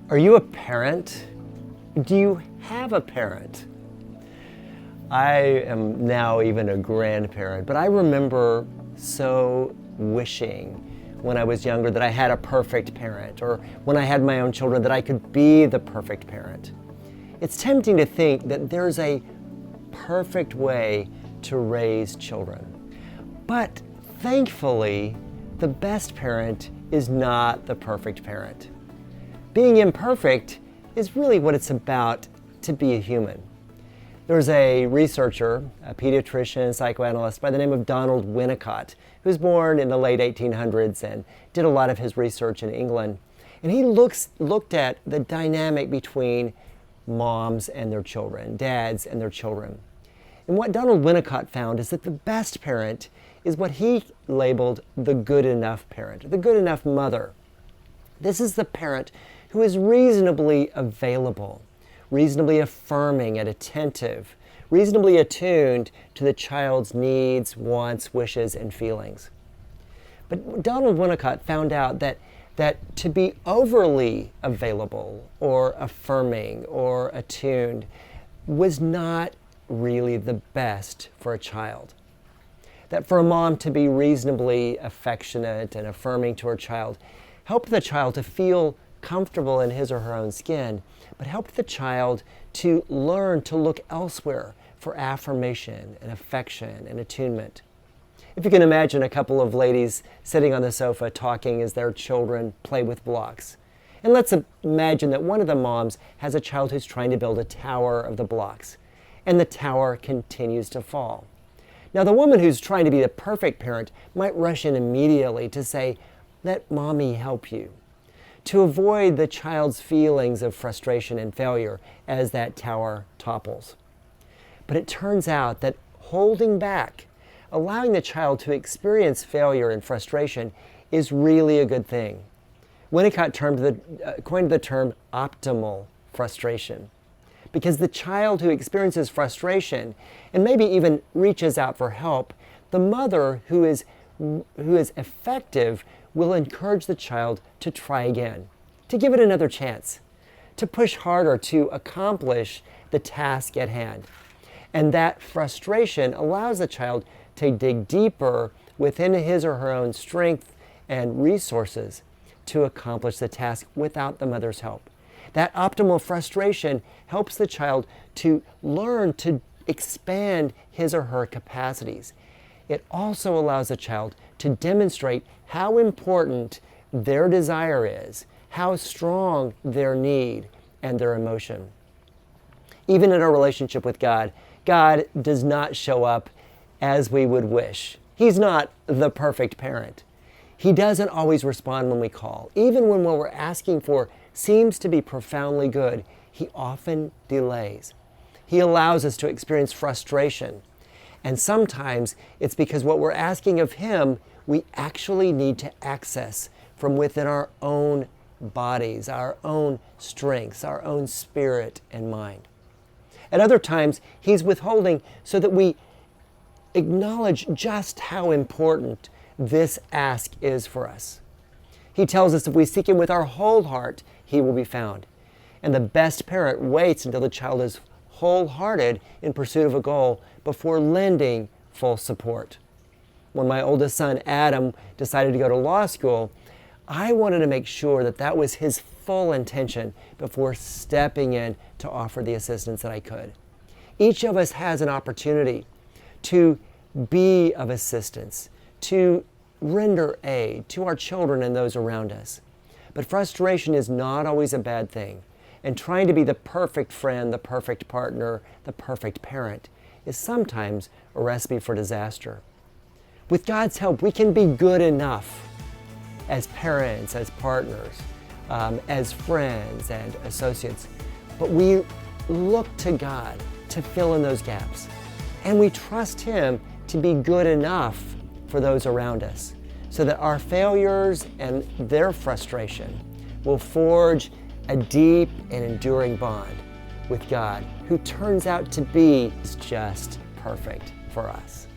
Are you a parent? Do you have a parent? I am now even a grandparent, but I remember so wishing when I was younger that I had a perfect parent, or when I had my own children that I could be the perfect parent. It's tempting to think that there's a perfect way to raise children. But thankfully, the best parent is not the perfect parent. Being imperfect is really what it's about to be a human. There's a researcher, a pediatrician, psychoanalyst by the name of Donald Winnicott, who was born in the late 1800s and did a lot of his research in England. And he looked at the dynamic between moms and their children, dads and their children. And what Donald Winnicott found is that the best parent is what he labeled the good enough parent, the good enough mother. This is the parent who is reasonably available, reasonably affirming and attentive, reasonably attuned to the child's needs, wants, wishes, and feelings. But Donald Winnicott found out that to be overly available or affirming or attuned was not really the best for a child. That for a mom to be reasonably affectionate and affirming to her child helped the child to feel comfortable in his or her own skin, but helped the child to learn to look elsewhere for affirmation and affection and attunement. If you can imagine a couple of ladies sitting on the sofa talking as their children play with blocks. And let's imagine that one of the moms has a child who's trying to build a tower of the blocks, and the tower continues to fall. Now, the woman who's trying to be the perfect parent might rush in immediately to say, "Let mommy help you," to avoid the child's feelings of frustration and failure as that tower topples. But it turns out that holding back, allowing the child to experience failure and frustration, is really a good thing. Winnicott coined the term optimal frustration, because the child who experiences frustration and maybe even reaches out for help, the mother who is effective will encourage the child to try again, to give it another chance, to push harder to accomplish the task at hand. And that frustration allows the child to dig deeper within his or her own strength and resources to accomplish the task without the mother's help. That optimal frustration helps the child to learn to expand his or her capacities. It also allows the child to demonstrate how important their desire is, how strong their need and their emotion. Even in our relationship with God, God does not show up as we would wish. He's not the perfect parent. He doesn't always respond when we call. Even when what we're asking for seems to be profoundly good, he often delays. He allows us to experience frustration. And sometimes it's because what we're asking of him, we actually need to access from within our own bodies, our own strengths, our own spirit and mind. At other times, he's withholding so that we acknowledge just how important this ask is for us. He tells us if we seek him with our whole heart, he will be found. And the best parent waits until the child is wholehearted in pursuit of a goal before lending full support. When my oldest son, Adam, decided to go to law school, I wanted to make sure that that was his full intention before stepping in to offer the assistance that I could. Each of us has an opportunity to be of assistance, to render aid to our children and those around us. But frustration is not always a bad thing. And trying to be the perfect friend, the perfect partner, the perfect parent is sometimes a recipe for disaster. With God's help, we can be good enough as parents, as partners, as friends and associates. But we look to God to fill in those gaps. And we trust him to be good enough for those around us, so that our failures and their frustration will forge a deep and enduring bond with God, who turns out to be just perfect for us.